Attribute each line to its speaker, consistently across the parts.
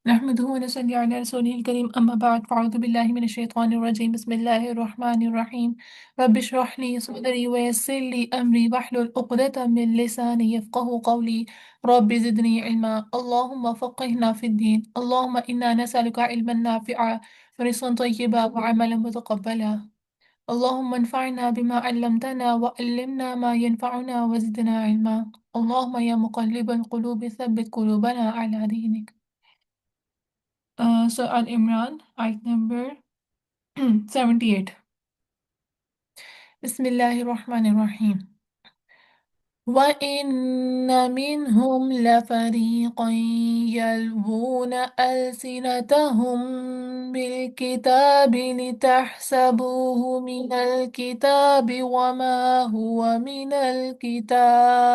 Speaker 1: نحمده ونصلي على رسوله الكريم أما بعد فأعوذ بالله من الشيطان الرجيم بسم الله الرحمن الرحيم رب اشرح لي صدري ويسر لي أمري واحلل عقدة من لساني يفقه قولي رب زدني علما اللهم فقهنا في الدين اللهم إنا نسألك علما نافعا ورزقا طيبا وعملا متقبلا اللهم انفعنا بما علمتنا وعلمنا ما ينفعنا وزدنا علما اللهم يا مقلب القلوب ثبت قلوبنا على دينك. So Al Imran, ayat number 78. Bismillahirrahmanirrahim. وَإِنَّ مِنْهُمْ لَفَرِيقًا يَلْوُونَ أَلْسِنَتَهُم بِالْكِتَابِ لِتَحْسَبُوهُ مِنَ الْكِتَابِ وَمَا هُوَ مِنَ الْكِتَابِ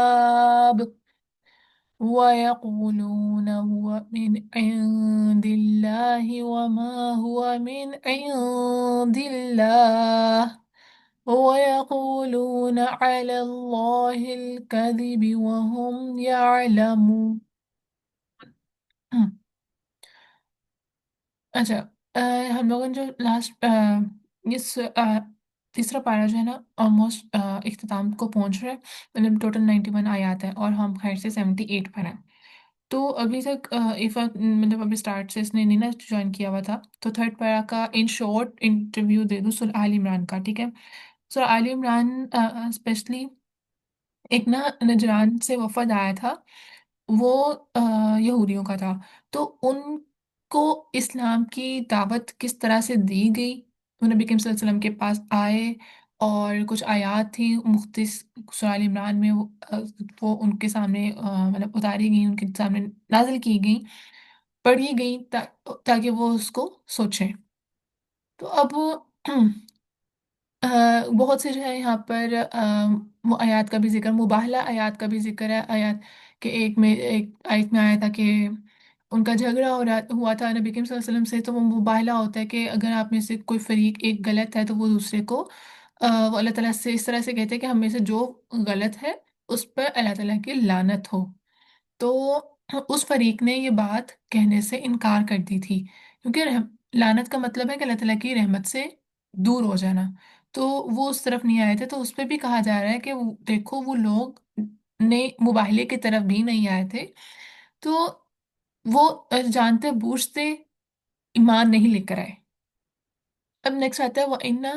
Speaker 1: ويقولون هو من عند الله وما هو من عند الله ويقولون على الله الكذب وهم يعلمون. अच्छा। अ, हम लोगों ने जो लास्ट तीसरा पारा जो है ना ऑलमोस्ट इख्तिताम को पहुंच रहा है। मतलब टोटल 91 आयात है और हम खैर से 78 पर हैं। तो अभी तक इफ़ मतलब अभी स्टार्ट से इसने नहीं ना ज्वाइन किया हुआ था, तो थर्ड पारा का इन शॉर्ट इंटरव्यू दे दूँ सूरह आल इमरान का, ठीक है। सूरह आल इमरान स्पेशली एक ना नजरान से वफद आया था। वो यहूदियों का था। तो उनको इस्लाम की दावत किस तरह से दी गई, वो नबी करीम सल्लल्लाहु अलैहि वसल्लम के पास आए और कुछ आयात थी मुख्तस सूरह आल इमरान में, वो उनके सामने मतलब उतारी गई, उनके सामने नाजिल की गई, पढ़ी गई ताकि वो उसको सोचें। तो अब अ, बहुत से जो है यहाँ पर वो आयत का भी जिक्र, मुबाहला आयत का भी जिक्र है। आयत के एक आयत में आया था कि उनका झगड़ा हो रहा हुआ था नबी करीम सल्लल्लाहु अलैहि वसल्लम से। तो वो मुबाहला होता है कि अगर आप में से कोई फरीक एक गलत है तो वो दूसरे को वो अल्लाह ताला से इस तरह से कहते हैं कि हम में से जो गलत है उस पर अल्लाह ताला की लानत हो। तो उस फरीक ने ये बात कहने से इनकार कर दी थी, क्योंकि लानत का मतलब है कि अल्लाह ताला की रहमत से दूर हो जाना। तो वो उस तरफ नहीं आए थे, तो उस पे भी कहा जा रहा है कि देखो वो लोग ने मुबाहले की तरफ भी नहीं आए थे। तो वो जानते बूझते ईमान नहीं लेकर आए। अब नेक्स्ट आता है वो इन्ना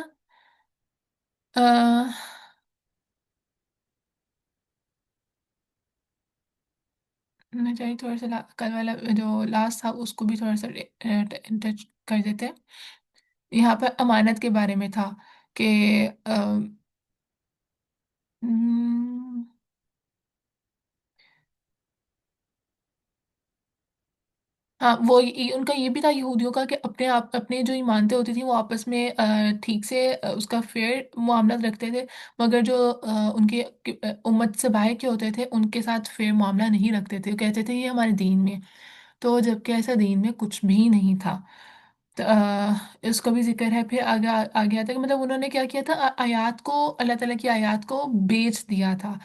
Speaker 1: मैं चाहिए थोड़ा सा कल वाला जो लास्ट था उसको भी थोड़ा सा टच कर देते हैं। यहाँ पर अमानत के बारे में था कि हम्म, हाँ वो उनका ये भी था यहूदियों का कि अपने आप अपने जो ईमानते होती थी वो आपस में ठीक से उसका फेयर मामला रखते थे। मगर जो उनके उम्मत से बाहर के होते थे उनके साथ फेयर मामला नहीं रखते थे, वो कहते थे ये हमारे दीन में। तो जबकि ऐसा दीन में कुछ भी नहीं था। तो इसका भी जिक्र है। फिर आगे आगे आता है कि मतलब उन्होंने क्या किया था, आयात को, अल्लाह ताला की आयात को बेच दिया था।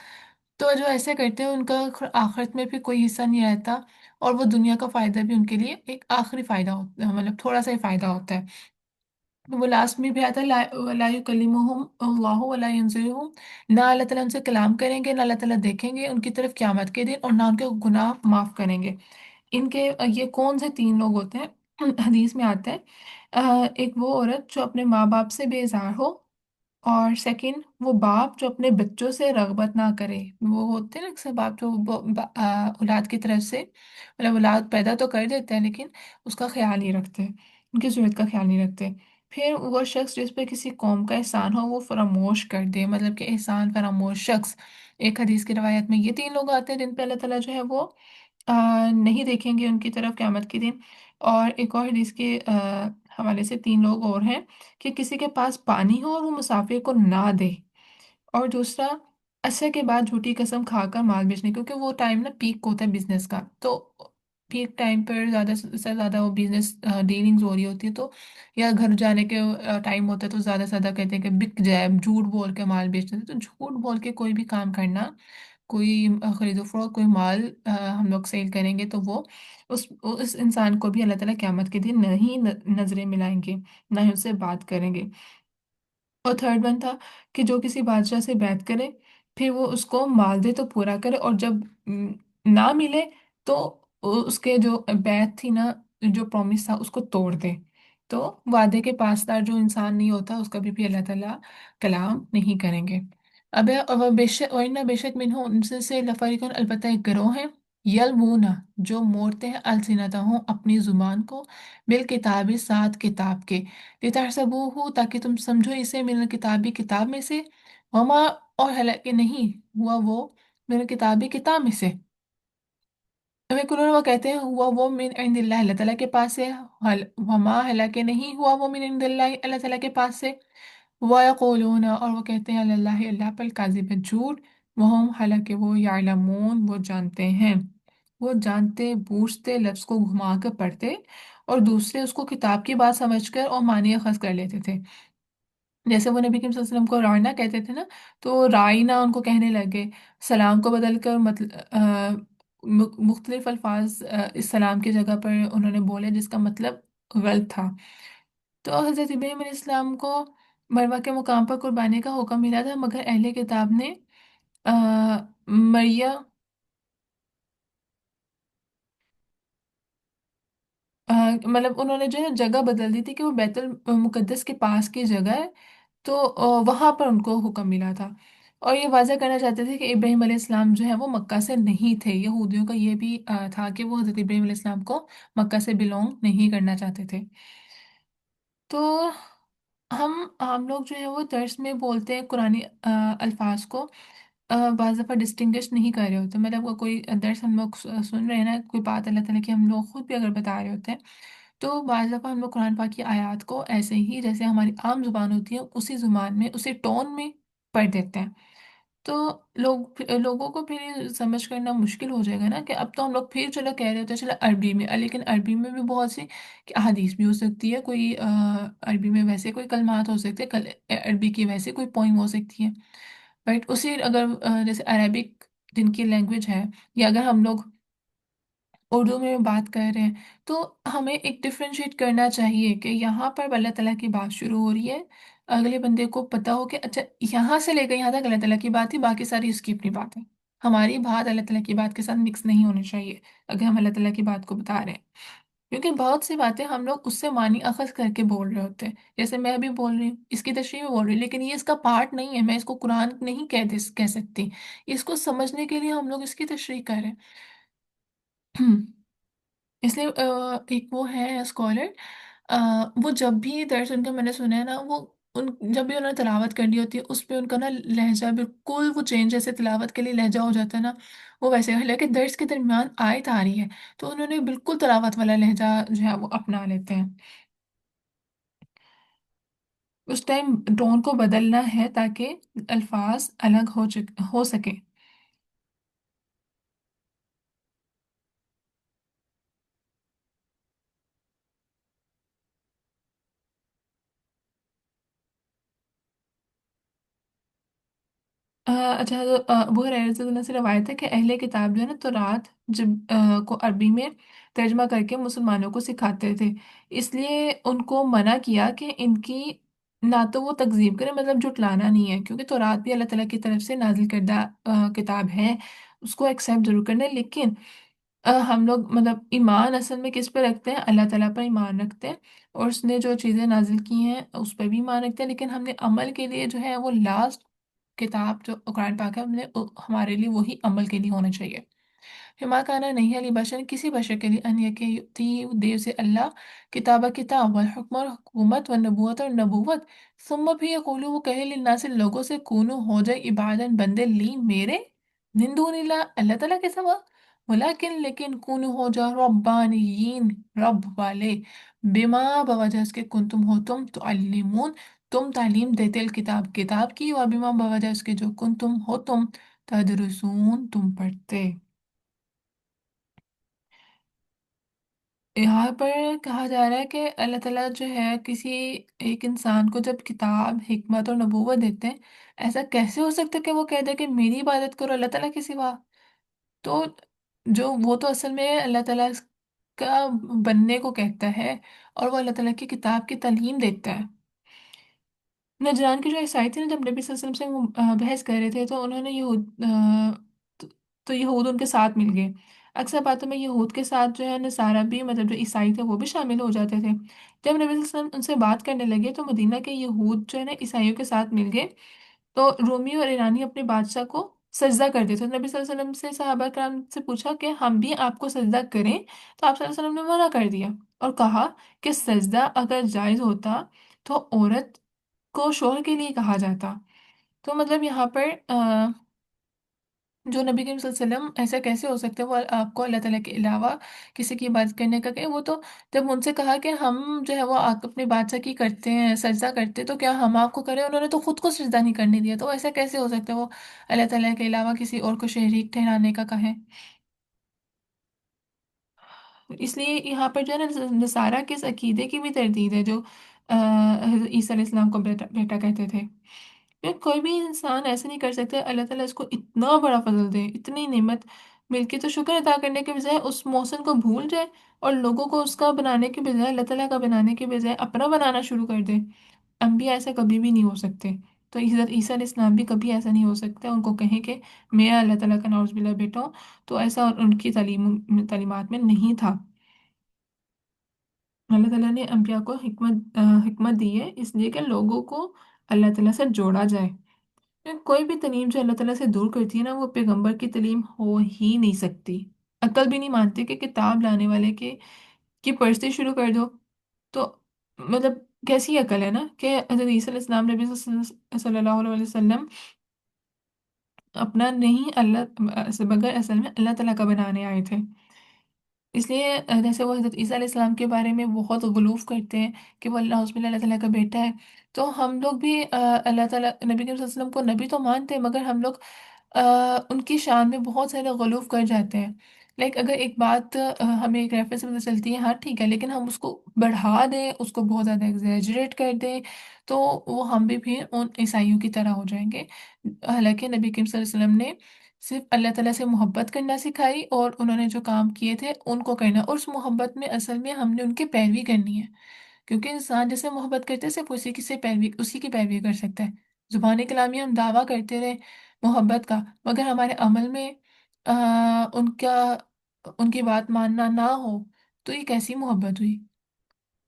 Speaker 1: तो जो ऐसे करते हैं उनका आखिरत में भी कोई हिस्सा नहीं रहता, और वो दुनिया का फ़ायदा भी उनके लिए एक आखिरी फ़ायदा होता है, मतलब थोड़ा सा ही फ़ायदा होता है। तो वो लास्ट में भी आता है ला युकल्लिमुहुम अल्लाहु वला यंज़ुरुहुम। ना अल्लाह ताला उनसे कलाम करेंगे, ना अल्लाह ताला देखेंगे उनकी तरफ क़यामत के दिन, और ना उनके गुनाह माफ़ करेंगे। इनके ये कौन से तीन लोग होते हैं? हदीस में आता है एक वो औरत जो अपने माँ बाप से बेजार हो, और सेकंड वो बाप जो अपने बच्चों से रगबत ना करे। वो होते हैं ना अक्सर बाप जो औलाद की तरफ से मतलब औलाद पैदा तो कर देते हैं लेकिन उसका ख्याल नहीं रखते, उनकी ज़रूरत का ख्याल नहीं रखते। फिर वो शख्स जिस पे किसी कौम का एहसान हो वो फरामोश कर दे, मतलब कि एहसान फरामोश शख्स। एक हदीस की रवायत में ये तीन लोग आते हैं जिन पे अल्लाह ताला जो है वो नहीं देखेंगे उनकी तरफ क़यामत के दिन। और एक और हदीस के हवाले से तीन लोग और हैं कि किसी के पास पानी हो और वो मुसाफिर को ना दे। और दूसरा असर के बाद झूठी कसम खाकर माल बेचने, क्योंकि वो टाइम ना पीक होता है बिजनेस का। तो पीक टाइम पर ज़्यादा से ज़्यादा वो बिजनेस डीलिंग्स हो रही होती है, तो या घर जाने के टाइम होता है तो ज़्यादा से ज़्यादा कहते हैं कि बिक जाए, झूठ बोल के माल बेचते हैं। तो झूठ बोल के कोई भी काम करना कोई खरीदो फरोख्त कोई माल हम लोग सेल करेंगे तो वो उस इंसान को भी अल्लाह ताला क़यामत के दिन नहीं नजरें मिलाएंगे, ना ही उससे बात करेंगे। और थर्ड वन था कि जो किसी बादशाह से बैत करे, फिर वो उसको माल दे तो पूरा करे, और जब ना मिले तो उसके जो बैत थी ना, जो प्रॉमिस था उसको तोड़ दे। तो वादे के पासदार जो इंसान नहीं होता उसका भी अल्लाह ताला कलाम नहीं करेंगे। अब वह बेशक और ना बेशक मिन्हो उनसे से लफरीकन अलबत्ता एक गिरोह है, यलवूना जो मोड़ते हैं अलसिनता हूँ अपनी जुबान को, बिल किताबी साथ किताब के, लितहसबूहु ताकि तुम समझो इसे मिनल किताबी किताब में से, वमा और हालांकि नहीं हुआ वो मिनल किताबी किताब में से, वे कुरान वो कहते हैं हुआ वो मिन इंदिल्लाह अल्लाह ताला के पास है, वमा हालांकि नहीं हुआ वो मिन इंदिल्लाह अल्लाह ताला के पास से, वयक़ूलून और वो कहते हैं अल्लाह अल्लाह पर काज़िब झूठ, वहम हालांकि वो यालमून वो जानते हैं, वो जानते बूझते लफ्ज़ को घुमा कर पढ़ते और दूसरे उसको किताब की बात समझकर और मानिए खस कर लेते थे। जैसे वो नबी करीम सल्लल्लाहु अलैहि वसल्लम को रायना कहते थे ना, तो रायना उनको कहने लगे, सलाम को बदल कर मतलब मुख्तलिफ अल्फाज इस सलाम की जगह पर उन्होंने बोले जिसका मतलब गलत था। तो हज़रत इब्राहीम अलैहिस्सलाम को मरवा के मुकाम पर कुर्बानी का हुक्म मिला था, मगर अहले किताब ने अ, मरिया मतलब उन्होंने जो है जगह बदल दी थी कि वो बैतुल मुकद्दस के पास की जगह है, तो वहां पर उनको हुक्म मिला था। और ये वाज़ह करना चाहते थे कि इब्राहीम अलैहिस्सलाम जो है वो मक्का से नहीं थे। यहूदियों का ये भी था कि वो हज़रत इब्राहीम अलैहिस्सलाम को मक्का से बिलोंग नहीं करना चाहते थे। तो हम लोग जो है वो दर्स में बोलते हैं कुरानी अल्फाज को बाज़ दफ़ा डिस्टिंग्विश नहीं कर रहे होते, मतलब वो कोई दर्स हम लोग सुन रहे हैं ना, कोई बात अल्लाह ताला की हम लोग खुद भी अगर बता रहे होते हैं, तो बाज़ दफ़ा हम लोग कुरान पाक की आयत को ऐसे ही जैसे हमारी आम ज़ुबान होती है उसी ज़ुबान में उसी टोन में पढ़ देते हैं। तो लोगों को फिर ये समझ करना मुश्किल हो जाएगा ना कि अब तो हम लोग फिर चलो कह रहे होते हैं चलो अरबी में, लेकिन अरबी में भी बहुत सी कि अहादीस भी हो सकती है, कोई अरबी में वैसे कोई कलमात हो सकते हैं, अरबी की वैसे कोई पोइम हो सकती है। बट उसी अगर जैसे अरबिक जिनकी लैंग्वेज है, या अगर हम लोग उर्दू में बात कर रहे हैं, तो हमें एक डिफरेंशिएट करना चाहिए कि यहाँ पर अल्लाह ताला की बात शुरू हो रही है, अगले बंदे को पता हो कि अच्छा यहाँ से लेकर यहाँ तक अल्लाह ताला की बात है, बाकी सारी उसकी अपनी बात है। हमारी बात अल्लाह ताला की बात के साथ मिक्स नहीं होनी चाहिए अगर हम अल्लाह ताला की बात को बता रहे हैं, क्योंकि बहुत सी बातें हम लोग उससे मानी अखज़ करके बोल रहे होते हैं। जैसे मैं अभी बोल रही हूँ इसकी तशरीह में बोल रही हूँ, लेकिन ये इसका पार्ट नहीं है, मैं इसको कुरान नहीं कह सकती। इसको समझने के लिए हम लोग इसकी तशरीह कर रहे हैं। इसलिए एक वो है स्कॉलर, वो जब भी दर्स उनका मैंने सुना है ना, वो उन जब भी उन्होंने तिलावत करनी होती है उस पे उनका ना लहजा बिल्कुल वो चेंज, जैसे तिलावत के लिए लहजा हो जाता है ना, वो वैसे हालांकि दर्स के दरमियान आयत आ रही है तो उन्होंने बिल्कुल तिलावत वाला लहजा जो है वो अपना लेते हैं। उस टाइम टोन को बदलना है ताकि अल्फाज अलग हो सके। अच्छा, तो अबू हुरैरा से रवायत है कि अहले किताब जो है ना तो रात जब को अरबी में तर्जमा करके मुसलमानों को सिखाते थे, इसलिए उनको मना किया कि इनकी ना तो वो तकजीब करें, मतलब जुटलाना नहीं है, क्योंकि तो रात भी अल्लाह ताला की तरफ से नाजिल करदा किताब है, उसको एक्सेप्ट जरूर करना है, लेकिन हम लोग मतलब ईमान असल में किस पे रखते हैं, अल्लाह ताला पर ईमान रखते हैं, और उसने जो चीज़ें नाजिल की हैं उस पर भी ईमान रखते हैं, लेकिन हमने अमल के लिए जो है वो लास्ट किताब जो कुरान पाक है हमने हमारे लिए वही अमल के लिए होना चाहिए। हिमा काना नहीं अली बशर किसी बशर के लिए अन्य के थी देव से अल्लाह किताबा किताब वल हुक्म और हुकूमत व नबूवत और नबूवत, सुम्मा भी यकूलु वो कहे लिन्ना से लोगों से कूनु हो जाए इबादन बंदे ली मेरे दिन दूनिल्लाह अल्लाह ताला के सिवा, वलाकिन लेकिन कूनु हो जा रब्बानियीन रब वाले, बिमा बवजह इसके कुंतुम हो तुम अल्लिमून तुम तालीम देते अल किताब किताब की, व बिमा बवजह इसके जो कुंतुम हो तुम तदरुसून तुम पढ़ते। यहाँ पर कहा जा रहा है कि अल्लाह ताला जो है किसी एक इंसान को जब किताब हिकमत और नबूवत देते हैं, ऐसा कैसे हो सकता है कि वो कह दे कि मेरी इबादत करो अल्लाह ताला के सिवा। तो जो वो तो असल में अल्लाह ताला का बनने को कहता है, और वो अल्लाह ताला की किताब की तालीम देता है। नजरान की जो ईसाई थे ना, जब नबी सल्लल्लाहु अलैहि वसल्लम से वो बहस कर रहे थे, तो उन्होंने तो, तो यहूद उनके साथ मिल गए। अक्सर बातों में यहूद के साथ जो है नसारा भी, मतलब जो ईसाई थे वो भी शामिल हो जाते थे। जब नबी सल्लल्लाहु अलैहि वसल्लम उनसे बात करने लगे तो मदीना के यहूद जो है ना ईसाइयों के साथ मिल गए। तो रोमी और ईरानी अपने बादशाह को सजदा करते थे। तो नबी सल्लल्लाहु अलैहि वसल्लम से सहाबा कराम से पूछा कि हम भी आपको सजदा करें, तो आप सल्लल्लाहु अलैहि वसल्लम ने मना कर दिया और कहा कि सजदा अगर जायज होता तो औरत को शोहर के लिए कहा जाता। तो मतलब यहाँ पर जो नबी करीम सल्लल्लाहु अलैहि वसल्लम, ऐसा कैसे हो सकता है वो आपको अल्लाह ताला के अलावा किसी की इबादत करने का कहे। वो तो जब उनसे कहा कि हम जो है वो अपने बादशाह की करते हैं, सजदा करते हैं, तो क्या हम आपको करें, उन्होंने तो खुद को सजदा नहीं करने दिया। तो ऐसा कैसे हो सकता है वो अल्लाह ताला के अलावा किसी और को शरीक ठहराने का कहें। इसलिए यहाँ पर जो है ना नसारा के इस अकीदे की भी तरदीद है, जो हज़रत ईसा अलैहिस्सलाम को बेटा बेटा कहते थे। यार कोई भी इंसान ऐसे नहीं कर सकता अल्लाह ताला इसको इतना बड़ा फजल दे, इतनी नेमत मिलके तो शुक्र अदा करने के बजाय उस मौसम को भूल जाए, और लोगों को उसका बनाने के बजाय, अल्लाह ताला का बनाने के बजाय अपना बनाना शुरू कर दे। अम्बिया ऐसा कभी भी नहीं हो सकते। तो हज़रत ईसा अलैहिस्सलाम भी कभी ऐसा नहीं हो सकता उनको कहें कि मैं अल्लाह ताला का नाउज़ुबिल्लाह बेटा हूँ। तो ऐसा उनकी तालीमात में नहीं था। अल्लाह ताला ने अम्बिया को हिकमत दी है इसलिए कि लोगों को अल्लाह ताला से जोड़ा जाए। कोई भी तलीम जो अल्लाह ताला से दूर करती है ना, वो पैगंबर की तलीम हो ही नहीं सकती। अक्ल भी नहीं मानती कि किताब लाने वाले के की परस्ती शुरू कर दो। तो मतलब कैसी अकल है ना कि हज़रत ईसा अलैहिस्सलाम नबी सल्लल्लाहु अलैहि वसल्लम अपना नहीं, अल्लाह मगर असल में अल्लाह ताला का बनाने आए थे। इसलिए जैसे वो हज़रत ईसा अलैहिस्सलाम के बारे में बहुत गुलूफ करते हैं कि वो अल्लाह ताला का बेटा है। तो हम लोग भी अल्लाह ताला नबी करीम सल्लल्लाहु अलैहि वसल्लम को नबी तो मानते हैं, मगर हम लोग उनकी शान में बहुत सारे गुलूफ कर जाते हैं। लाइक अगर एक बात हमें एक रेफरेंस से पता चलती है, हाँ ठीक है, लेकिन हम उसको बढ़ा दें, उसको बहुत ज़्यादा एग्जैजरेट कर दें, तो वो हम भी फिर उन ईसाइयों की तरह हो जाएंगे। हालांकि नबी करीम सल्लल्लाहु अलैहि वसल्लम ने सिर्फ अल्लाह ताला से मोहब्बत करना सिखाई, और उन्होंने जो काम किए थे उनको करना, और उस मोहब्बत में असल में हमने उनकी पैरवी करनी है। क्योंकि इंसान जैसे मोहब्बत करते हैं सिर्फ उसी की से पैरवी, उसी की पैरवी कर सकता है। जुबानी कलामी हम दावा करते रहे मोहब्बत का, मगर हमारे अमल में उनका उनकी बात मानना ना हो, तो ये कैसी मोहब्बत हुई।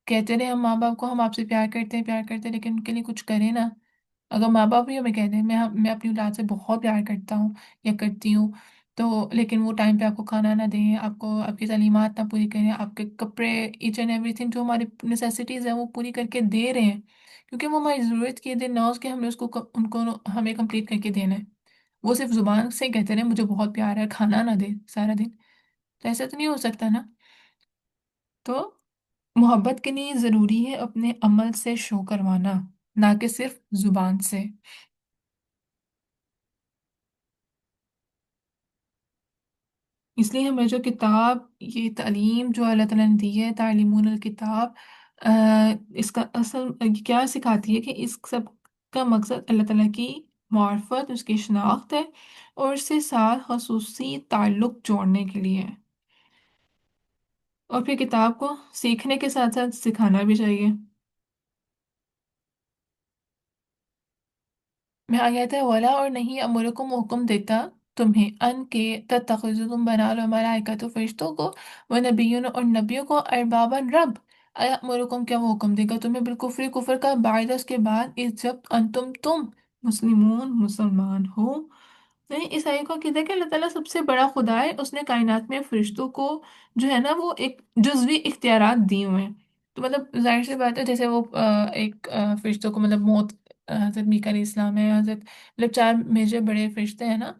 Speaker 1: कहते रहे हम माँ बाप को हम आपसे प्यार करते हैं, लेकिन उनके लिए कुछ करें ना। अगर माँ बाप भी हमें कह दें मैं अपनी औलाद से बहुत प्यार करता हूँ या करती हूँ, तो लेकिन वो टाइम पे आपको खाना ना दें, आपको आपकी तालीमात ना पूरी करें, आपके कपड़े, ईच एंड एवरीथिंग जो हमारी नेसेसिटीज़ हैं वो पूरी करके दे रहे हैं, क्योंकि वो हमारी ज़रूरत की दे ना, उसके हमने उसको उनको हमें कंप्लीट करके देना है। वो सिर्फ जुबान से कहते रहे मुझे बहुत प्यार है, खाना ना दे सारा दिन, तो ऐसा तो नहीं हो सकता ना। तो मोहब्बत के लिए ज़रूरी है अपने अमल से शो करवाना, ना कि सिर्फ जुबान से। इसलिए हमें जो किताब, ये तालीम जो अल्लाह ताला ने दी है, तालीमुल किताब, इसका असल क्या सिखाती है कि इस सब का मकसद अल्लाह ताला की मार्फत, उसकी शनाख्त है, और उससे साथ खसूसी ताल्लुक़ जोड़ने के लिए है। और फिर किताब को सीखने के साथ साथ सिखाना भी चाहिए। में आ गया था वाला, और नहीं अमुरकुम हुक्म देता तुम्हें अन के तत्तखिज़ु, तुम बना लो मलाइका तो फरिश्तों को, व नबियों और नबियों को अरबाबन रब। अमुरकुम, क्या वो हुक्म देगा तुम्हें बिलकुफ्री, कुफर का, बाद उसके बाद, इस जब अंतुम तुम मुस्लिमून मुसलमान हो। यानी इस आयत को कहते हैं कि अल्लाह ताला सबसे बड़ा खुदा है, उसने कायनात में फरिश्तों को जो है ना वो एक जुज़वी इख्तियारात दिए हुए हैं। तो मतलब जाहिर सी बात है, जैसे वो एक फरिश्तों को मतलब मौत, हज़रत मीका अलैहिस्सलाम है, हज़रत मतलब चार मेजर बड़े फरिश्ते हैं ना,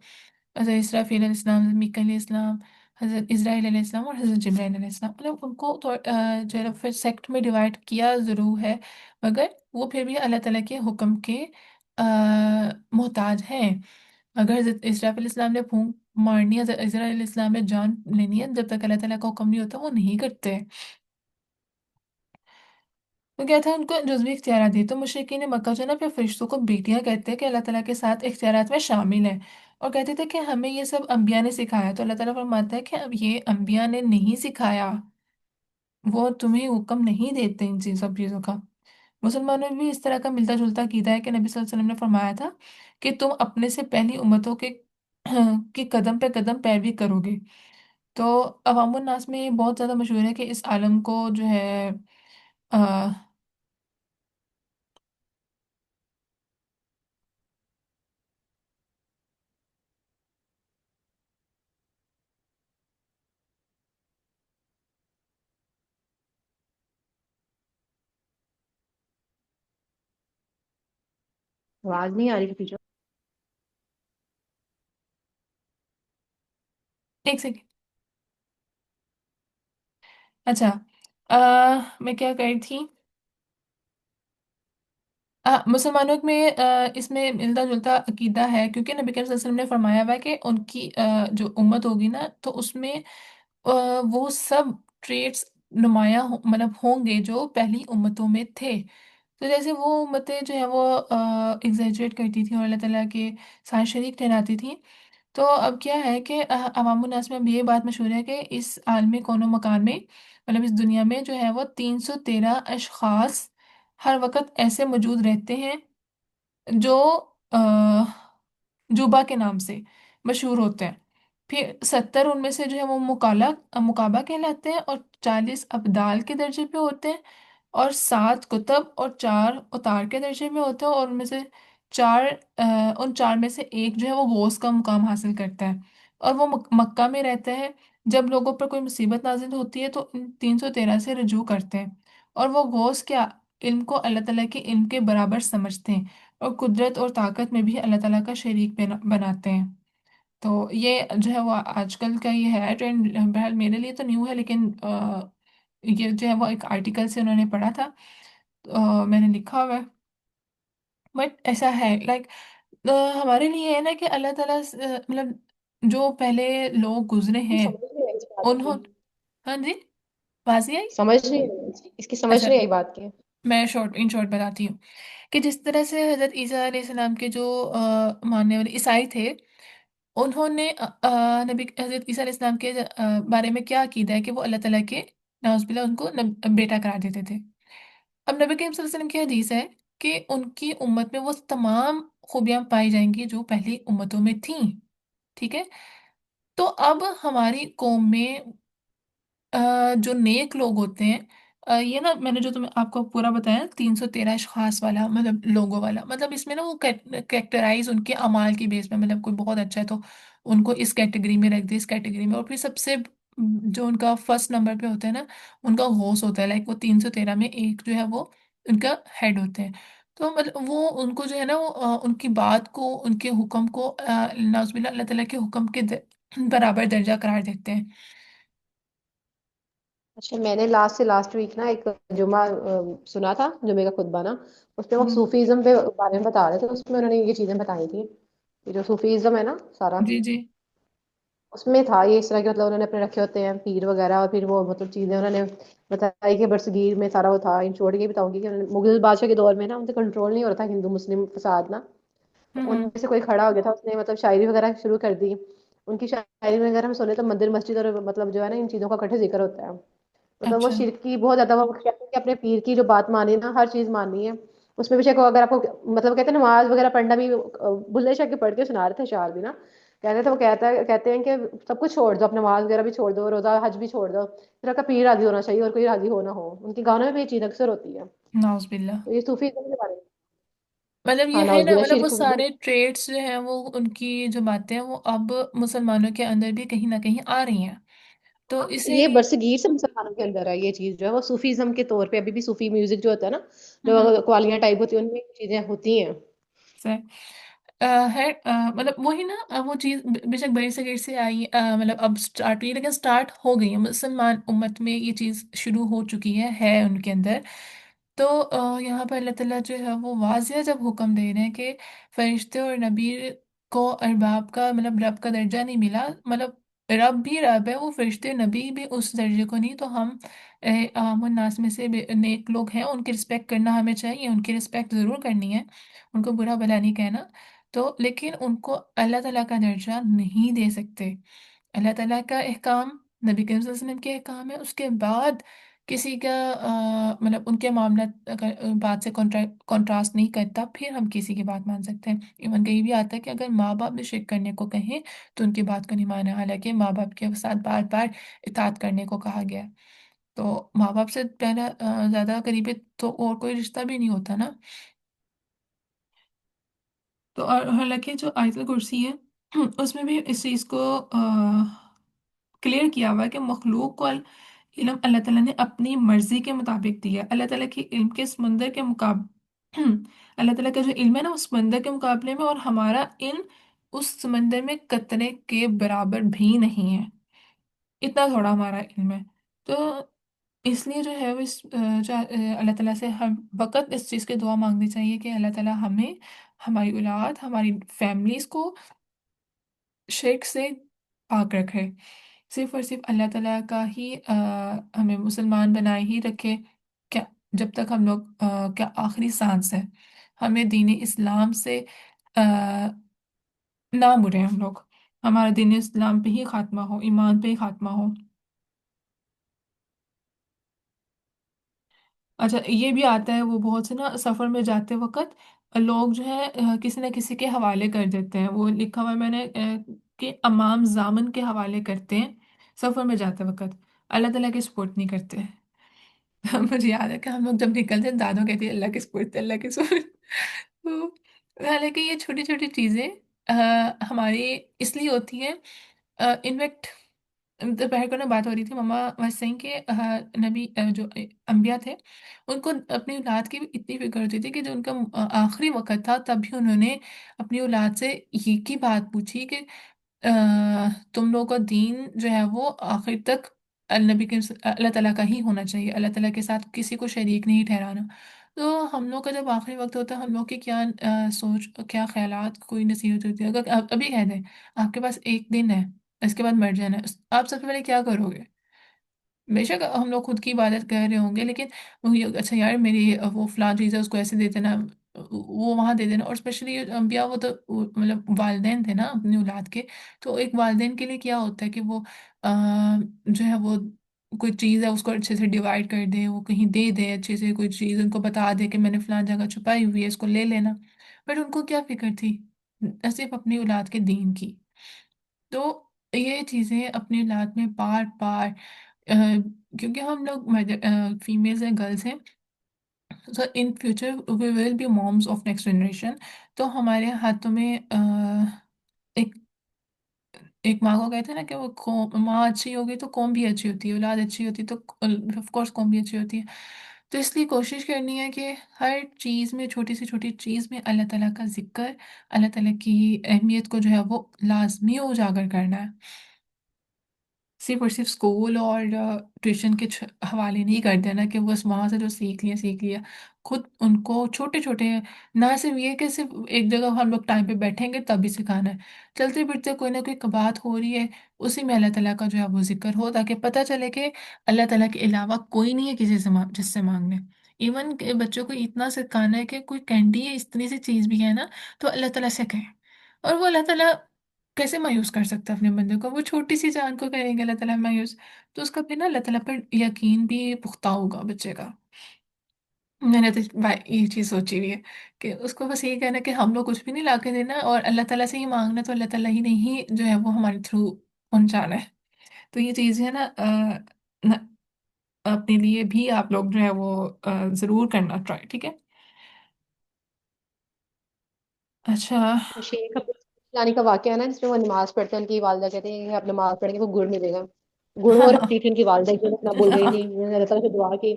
Speaker 1: हज़रत इसराफील अलैहिस्सलाम, हज़रत मीका अलैहिस्सलाम, हज़रत इज़राइल अलैहिस्सलाम और हज़रत जिब्राइल अलैहिस्सलाम। मतलब उनको तो जो है ना फिर सेक्ट में डिवाइड किया ज़रूर है, मगर वो फिर भी अल्लाह ताला के हुक्म के मोहताज हैं। अगर हज़रत इसराफील अलैहिस्सलाम ने फूंक मारनी है, इजरा इस्लाम में जान लेनी है, जब तक अल्लाह ताला का हुक्म नहीं होता वो नहीं करते। तो क्या था, उनको जुज़वी इख्तियार दिए। तो मुशरिकीन मक्का जो है ना अपने फरिश्तों को बेटियां कहते हैं कि अल्लाह ताला के साथ इख्तियारात में शामिल है, और कहते थे कि हमें ये सब अम्बिया ने सिखाया। तो अल्लाह ताला फरमाता है कि अब ये अम्बिया ने नहीं सिखाया, वो तुम्हें हुक्म नहीं देते इन चीज सब चीज़ों का। मुसलमानों में भी इस तरह का मिलता जुलता कीदा है कि नबी सल्लल्लाहु अलैहि वसल्लम ने फरमाया था कि तुम अपने से पहली उम्मतों के की कदम पे कदम पैरवी करोगे। तो अवामुन नास में ये बहुत ज़्यादा मशहूर है कि इस आलम को जो है आ,
Speaker 2: आवाज नहीं आ रही पीछे।
Speaker 1: एक सेकेंड। अच्छा, मैं क्या कह रही थी। मुसलमानों में इसमें मिलता जुलता अकीदा है, क्योंकि नबी करीम सल्लल्लाहु अलैहि वसल्लम ने फरमाया हुआ है कि उनकी जो उम्मत होगी ना, तो उसमें वो सब ट्रेड्स नुमाया मतलब होंगे जो पहली उम्मतों में थे। तो जैसे वो उम्मतें जो है वो एग्जेजरेट करती थी और अल्लाह ताला के साथ शरीक ठहराती थी। तो अब क्या है कि अवामुन नास में अब ये बात मशहूर है कि इस आलमी कोनो मकान में, मतलब इस दुनिया में जो है वो 313 अशखास हर वक्त ऐसे मौजूद रहते हैं जो जुबा के नाम से मशहूर होते हैं। फिर 70 उनमें से जो है वो मुकाबा कहलाते हैं, और 40 अब्दाल के दर्जे पे होते हैं, और 7 कुतब और 4 उतार के दर्जे में होते हैं, और उनमें से चार उन चार में से एक जो है वो गौस का मुकाम हासिल करता है, और वो मक्का में रहता है। जब लोगों पर कोई मुसीबत नाजिल होती है तो इन 313 से रजू करते हैं, और वो गौस क्या इल्म को अल्लाह ताला के इल्म के बराबर समझते हैं, और कुदरत और ताकत में भी अल्लाह ताला का शरीक बनाते हैं। तो ये जो है वो आजकल का ये है ट्रेंड, बहरहाल मेरे लिए तो न्यू है, लेकिन ये जो है वो एक आर्टिकल से उन्होंने पढ़ा था, तो मैंने लिखा हुआ है। बट ऐसा है लाइक हमारे लिए है ना कि अल्लाह ताला मतलब जो पहले लोग गुजरे हैं
Speaker 2: समझ नहीं आई इस बात की।
Speaker 1: उन्होंने। हाँ जी, बाजी आई।
Speaker 2: समझ नहीं आई इसकी, समझ
Speaker 1: अच्छा,
Speaker 2: नहीं आई बात की।
Speaker 1: मैं इन शॉर्ट बताती हूँ कि जिस तरह से हजरत ईसा अलैहिस्सलाम के जो मानने वाले ईसाई थे, उन्होंने नबी हजरत ईसा अलैहिस्सलाम के बारे में क्या अकीदा है कि वो अल्लाह ताला के नाउज़ुबिल्लाह उनको बेटा करार देते थे। अब नबी करीम सल्लल्लाहु अलैहि वसल्लम की हदीस है कि उनकी उम्मत में वो तमाम खूबियां पाई जाएंगी जो पहली उम्मतों में थीं। ठीक है। तो अब हमारी कौम में जो नेक लोग होते हैं, ये ना मैंने जो तुम्हें आपको पूरा बताया 313 अशखास वाला मतलब लोगों वाला, मतलब इसमें ना वो कैरेक्टराइज उनके अमाल की बेस में, मतलब कोई बहुत अच्छा है तो उनको इस कैटेगरी में रख दिया, इस कैटेगरी में। और फिर सबसे जो उनका फर्स्ट नंबर पे होता है ना, उनका गौस होता है, लाइक वो 313 में एक जो है वो उनका हेड होते हैं। तो मतलब वो उनको जो है ना वो उनकी बात को, उनके हुक्म को नाउज़ुबिल्लाह अल्लाह ताला के हुक्म के बराबर दर्जा करार देते हैं।
Speaker 2: अच्छा, मैंने लास्ट से लास्ट वीक ना एक जुमा सुना था, जुमे का खुतबा ना। उसमें वो
Speaker 1: हम्म,
Speaker 2: सूफीज्म पे बारे में बता रहे थे, उसमें उन्होंने ये चीजें बताई थी। ये जो सूफीज्म है ना सारा,
Speaker 1: जी जी।
Speaker 2: उसमें था ये इस तरह के, मतलब उन्होंने अपने रखे होते हैं पीर वगैरह, और फिर वो मतलब चीजें उन्होंने बताई कि बरसगीर में सारा वो था। इन शॉर्ट ये बताऊंगी कि मुगल बादशाह के दौर में ना उनसे कंट्रोल नहीं हो रहा था हिंदू मुस्लिम फसाद ना। तो
Speaker 1: हम्म।
Speaker 2: उनमें से कोई खड़ा हो गया था, उसने मतलब शायरी वगैरह शुरू कर दी। उनकी शायरी वगैरह हम सुने तो मंदिर मस्जिद और मतलब जो है ना इन चीजों का इकट्ठे जिक्र होता है। मतलब वो
Speaker 1: अच्छा।
Speaker 2: शिरक की बहुत ज्यादा, वो कहते हैं कि अपने पीर की जो बात मानी ना, हर चीज माननी है। उसमें भी को अगर आपको मतलब कहते हैं नमाज वगैरह पढ़ना भी, बुल्ले शाह के पढ़ के सुना रहे थे शार भी ना। कहते थे वो कहते हैं कि सब कुछ छोड़ दो, अपना नमाज वगैरह भी छोड़ दो, रोजा हज भी छोड़ दो, फिर आपका पीर राजी होना चाहिए और कोई राजी हो ना हो। उनके गानों में भी ये चीज अक्सर होती है।
Speaker 1: नाउज़ुबिल्लाह।
Speaker 2: तो ये सूफी के बारे में।
Speaker 1: मतलब ये
Speaker 2: हाँ,
Speaker 1: है
Speaker 2: नाउज
Speaker 1: ना,
Speaker 2: बिल्ला
Speaker 1: मतलब वो
Speaker 2: शिरक भी।
Speaker 1: सारे ट्रेड्स जो हैं वो उनकी जो बातें हैं वो अब मुसलमानों के अंदर भी कहीं ना कहीं आ रही हैं, तो
Speaker 2: ये
Speaker 1: इसीलिए।
Speaker 2: बरसगीर से मुसलमानों के अंदर है ये चीज, जो है वो सूफीज्म के तौर पे अभी भी सूफी म्यूजिक जो होता है ना,
Speaker 1: हम्म।
Speaker 2: जो कवालियां टाइप होती है, उनमें ये चीजें होती हैं।
Speaker 1: से है मतलब वही ना, वो चीज़ बेशक बड़ी सगीर से आई, मतलब अब स्टार्ट हुई, लेकिन स्टार्ट हो गई है मुसलमान उम्मत में, ये चीज़ शुरू हो चुकी है उनके अंदर। तो यहाँ पर अल्लाह ताला जो है वो वाज़िया जब हुक्म दे रहे हैं कि फरिश्ते और नबी को अरबाब का मतलब रब का दर्जा नहीं मिला, मतलब रब भी रब है, वो फरिश्ते नबी भी उस दर्जे को नहीं। तो हम नास में से नेक लोग हैं, उनकी रिस्पेक्ट करना हमें चाहिए, उनकी रिस्पेक्ट ज़रूर करनी है, उनको बुरा भला नहीं कहना। तो लेकिन उनको अल्लाह ताला का दर्जा नहीं दे सकते। अल्लाह ताला का अहकाम, नबी करीम सल्लल्लाहु अलैहि वसल्लम के अहकाम है, उसके बाद किसी का मतलब उनके मामला अगर बात से कॉन्ट्रास्ट नहीं करता, फिर हम किसी की बात मान सकते हैं। इवन कहीं भी आता है कि अगर माँ बाप भी शिरक करने को कहें तो उनकी बात को नहीं माना, हालांकि माँ बाप के साथ बार बार इताअत करने को कहा गया है। तो माँ बाप से पहला ज़्यादा करीबी तो और कोई रिश्ता भी नहीं होता ना। तो और हालांकि जो आयतल कुर्सी है उसमें भी इस चीज़ को क्लियर किया हुआ है कि मखलूक को इल्म अल्लाह ताला ने अपनी मर्जी के मुताबिक दिया है। अल्लाह ताला की इल्म के समंदर के मुकाबले अल्लाह ताला का जो इल्म है ना उस समंदर के मुकाबले में, और हमारा इल्म उस समंदर में कतरे के बराबर भी नहीं है, इतना थोड़ा हमारा इल्म है। तो इसलिए जो है वो अल्लाह ताला से हम वक़्त इस चीज़ की दुआ मांगनी चाहिए कि अल्लाह ताला हमें, हमारी औलाद, हमारी फैमिलीज़ को शिर्क से पाक रखे। सिर्फ और सिर्फ अल्लाह ताला का ही हमें मुसलमान बनाए ही रखे। क्या, जब तक हम लोग क्या आखिरी सांस है, हमें दीन इस्लाम से आ, ना मुड़े हम लोग, हमारा दीन इस्लाम पे ही खात्मा हो, ईमान पे ही खात्मा हो। अच्छा, ये भी आता है वो बहुत से ना सफ़र में जाते वक्त लोग जो है किसी न किसी के हवाले कर देते हैं, वो लिखा हुआ है मैंने कि अमाम जामन के हवाले करते हैं सफ़र में जाते वक्त, अल्लाह ताला की सपोर्ट नहीं करते। मुझे याद है कि हम लोग जब निकलते हैं दादों कहती है अल्लाह की सपोर्ट, अल्लाह की सपोर्ट। तो हालांकि ये छोटी छोटी चीज़ें हमारी इसलिए होती हैं। इनफैक्ट दोपहर को ना बात हो रही थी, मम्मा वह सिंह के नबी जो अम्बिया थे, उनको अपनी औलाद की भी इतनी फिक्र होती थी कि जो उनका आखिरी वक्त था तब भी उन्होंने अपनी औलाद से एक ही बात पूछी कि अ, तुम लोगों का दीन जो है वो आखिर तक नबी के अल्लाह ताला का ही होना चाहिए, अल्लाह ताला के साथ किसी को शरीक नहीं ठहराना। तो हम लोग का जब आखिरी वक्त होता है, हम लोग की क्या सोच, क्या ख्यालात, कोई नसीहत होती है, अगर आप अभी कह दें आपके पास एक दिन है, इसके बाद मर जाना है, आप सबसे पहले क्या करोगे? बेशक हम लोग खुद की इबादत कर रहे होंगे, लेकिन वो अच्छा यार मेरी वो फलां चीज़ है उसको ऐसे दे देना, वो वहाँ दे देना। और स्पेशली अम्बिया वो तो मतलब वालिदैन थे ना अपनी औलाद के। तो एक वालिदैन के लिए क्या होता है कि वो जो है वो कोई चीज़ है उसको अच्छे से डिवाइड कर दे, वो कहीं दे दे अच्छे से, कोई चीज़ उनको बता दे कि मैंने फलां जगह छुपाई हुई है, इसको ले लेना। बट उनको क्या फिक्र थी? सिर्फ अपनी औलाद के दीन की। तो ये चीज़ें अपनी औलाद में बार बार क्योंकि हम लोग फीमेल्स हैं, गर्ल्स हैं, so in future we will be moms of next generation. तो हमारे हाथों में एक एक माँ को कहते हैं ना कि वो माँ अच्छी होगी तो कौम भी अच्छी होती है, औलाद अच्छी होती तो ऑफ कोर्स कौम भी अच्छी होती है। तो इसलिए कोशिश करनी है कि हर चीज़ में, छोटी से छोटी चीज़ में अल्लाह ताला का जिक्र, अल्लाह ताला की अहमियत को जो है वो लाजमी उजागर करना है। सिर्फ और सिर्फ स्कूल और ट्यूशन के हवाले नहीं कर देना कि बस वहाँ से जो सीख लिया। खुद उनको छोटे छोटे, ना सिर्फ ये कि सिर्फ एक जगह हम लोग टाइम पे बैठेंगे तभी सिखाना है, चलते फिरते कोई ना कोई बात हो रही है, उसी में अल्लाह ताला का जो है वो जिक्र हो, ताकि पता चले कि अल्लाह ताला के अलावा कोई नहीं है किसी से जिससे मांगने। इवन के बच्चों को इतना सिखाना है कि कोई कैंडी है, इतनी सी चीज़ भी है ना, तो अल्लाह ताला से कहें। और वो अल्लाह ताला कैसे मायूस कर सकता है अपने बंदे को? वो छोटी सी जान को करेंगे अल्लाह ताला मायूस, तो उसका फिर ना अल्लाह ताला पर यकीन भी पुख्ता होगा बच्चे का। मैंने तो ये चीज़ सोची हुई है कि उसको बस ये कहना कि हम लोग कुछ भी नहीं ला के देना और अल्लाह ताला से ही मांगना, तो अल्लाह ताला ही नहीं जो है वो हमारे थ्रू पहुंचाना है। तो ये चीज़ है ना, अपने लिए भी आप लोग जो है वो ज़रूर करना ट्राई, ठीक है? अच्छा।
Speaker 2: शेख लाने का वाकया है ना, जिसमें वो नमाज पढ़ते हैं, उनकी वालदा कहते हैं कि आप नमाज पढ़ेंगे वो गुड़ मिलेगा। गुड़ वो रखती थी उनकी वालदा, जो अपना बोल रही थी, उन्होंने अल्लाह ताला से दुआ की।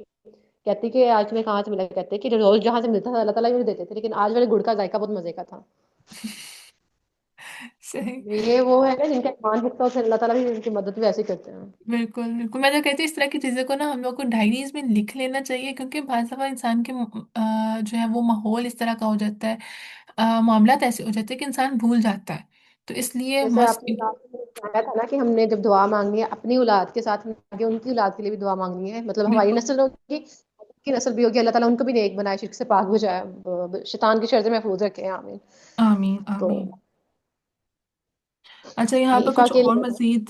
Speaker 2: कहती कि आज तुम्हें कहाँ से मिला, कहते कि रोज जहाँ से मिलता था अल्लाह ताला ही मुझे देते थे, लेकिन आज वाले गुड़ का जायका बहुत मजे का था।
Speaker 1: सही।
Speaker 2: ये वो है ना जिनका ईमान पुख्ता होता है, अल्लाह ताला भी उनकी मदद भी ऐसे ही करते हैं।
Speaker 1: बिल्कुल बिल्कुल, मैं तो कहती हूँ इस तरह की चीज़ों को ना हम लोग को डायरीज में लिख लेना चाहिए, क्योंकि बहुत दफा इंसान के जो है वो माहौल इस तरह का हो जाता है, मामलात ऐसे हो जाते हैं कि इंसान भूल जाता है। तो इसलिए
Speaker 2: जैसे
Speaker 1: मस्ट।
Speaker 2: आपने लास्ट में बताया था ना कि हमने जब दुआ मांगनी है अपनी औलाद के साथ, हमें आगे उनकी औलाद के लिए भी दुआ मांगनी है, मतलब हमारी
Speaker 1: बिल्कुल।
Speaker 2: नस्ल होगी, उनकी नस्ल भी होगी, अल्लाह ताला उनको भी नेक बनाए, शिर्क से पाक बुझाए, शैतान की शर से महफूज रखे, आमीन।
Speaker 1: आमीन
Speaker 2: तो
Speaker 1: आमीन। अच्छा, यहाँ पे
Speaker 2: ईफा
Speaker 1: कुछ
Speaker 2: के
Speaker 1: और
Speaker 2: लिए
Speaker 1: मजीद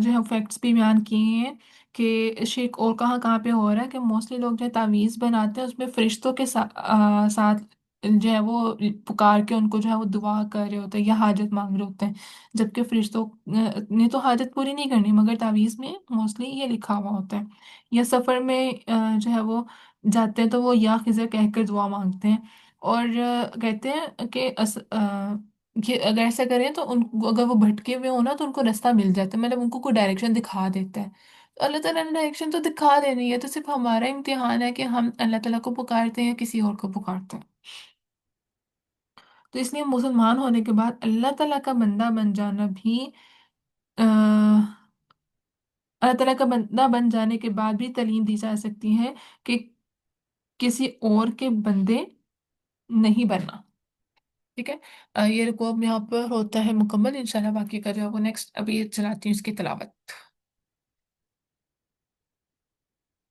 Speaker 1: जो है फैक्ट्स भी बयान किए हैं कि शिरक और कहाँ कहाँ पे हो रहा है, कि मोस्टली लोग जो है तावीज़ बनाते हैं उसमें फरिश्तों के साथ जो है वो पुकार के उनको जो है वो दुआ कर रहे होते हैं या हाजत मांग रहे होते हैं, जबकि फरिश्तों ने तो हाजत पूरी नहीं करनी, मगर तावीज़ में मोस्टली ये लिखा हुआ होता है। या सफ़र में जो है वो जाते हैं तो वो या खिज़र कह कर दुआ मांगते हैं। और कहते हैं कि कि अगर ऐसा करें तो उनको, अगर वो भटके हुए हो ना तो उनको रास्ता मिल जाता है, मतलब उनको कोई डायरेक्शन दिखा देता है। तो अल्लाह ताला ने डायरेक्शन तो दिखा देनी है, तो सिर्फ हमारा इम्तिहान है कि हम अल्लाह ताला को पुकारते हैं या किसी और को पुकारते हैं। तो इसलिए मुसलमान होने के बाद अल्लाह ताला का बंदा बन जाना भी अल्लाह ताला का बंदा बन जाने के बाद भी तालीम दी जा सकती है कि किसी और के बंदे नहीं बनना। ठीक है। ये रुको, अब यहाँ पर होता है मुकम्मल, इंशाल्लाह बाकी का जो है वो नेक्स्ट, अभी ये चलाती हूँ इसकी तिलावत।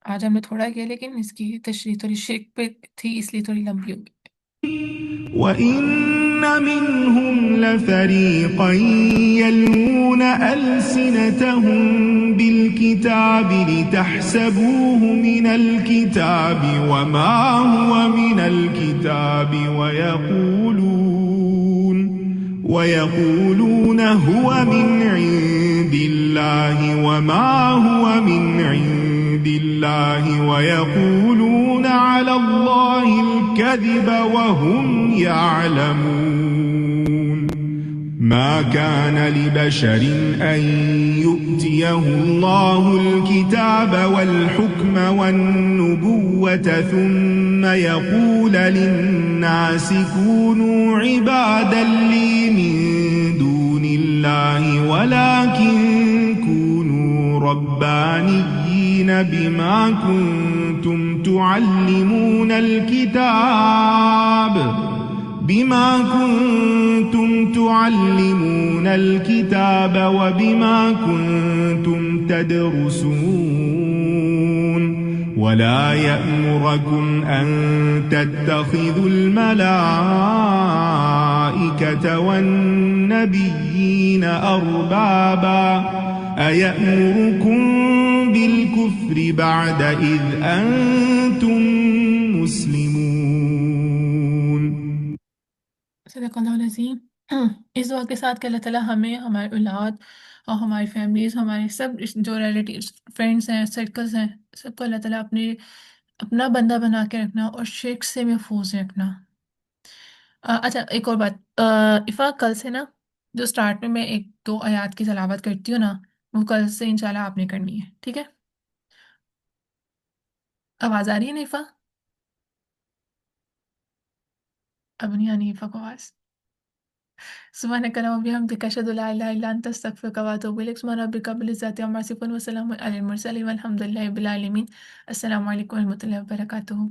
Speaker 1: आज हमने थोड़ा किया, लेकिन इसकी तशरीह थोड़ी शिरक पे थी, इसलिए थोड़ी लंबी होगी।
Speaker 2: وإن منهم لفريقا يلوون ألسنتهم بالكتاب لتحسبوه من الكتاب وما هو من الكتاب ويقولون هو من عند الله وما هو من عند الله ويقولون على الله الكذب وهم يعلمون ما كان لبشر أن يؤتيه الله الكتاب والحكم والنبوة ثم يقول للناس كونوا عبادا لي من دون الله ولكن كونوا ربانيين بما كنتم تعلمون الكتاب وبما كنتم تدرسون ولا يأمركم أن تتخذوا الملائكة والنبيين أربابا أيأمركم بالكفر بعد إذ أنتم مسلمون.
Speaker 1: सदक़ल्लाहुल अज़ीम। इस दुआ के साथ कि अल्लाह ताला हमें, हमारी औलाद और हमारी फैमिलीज, हमारे सब जो रिलेटिव्स, फ्रेंड्स हैं, सर्कल्स हैं, सबको अल्लाह ताला अपने अपना बंदा बना के रखना और शिर्क से महफूज रखना। अच्छा, एक और बात, इफ़ा, कल से ना जो स्टार्ट में मैं एक दो आयात की तलावत करती हूँ ना, वो कल से इंशाल्लाह आपने करनी है, ठीक है? आवाज़ आ रही है ना इफ़ा? अब नहीं आनी इफ़ा को आवाज़। सुब्हानक अल्लाहुम्मा व बिहम्दिका अशहदु अल्ला इलाहा इल्ला अंता अस्तगफिरुका व अतूबु इलैक। सुब्हान रब्बिका रब्बिल इज़्ज़ति अम्मा यसिफून व सलामुन अलल मुरसलीन वल्हम्दुलिल्लाहि रब्बिल आलमीन। अस्सलामु अलैकुम व रहमतुल्लाहि व बरकातुहू।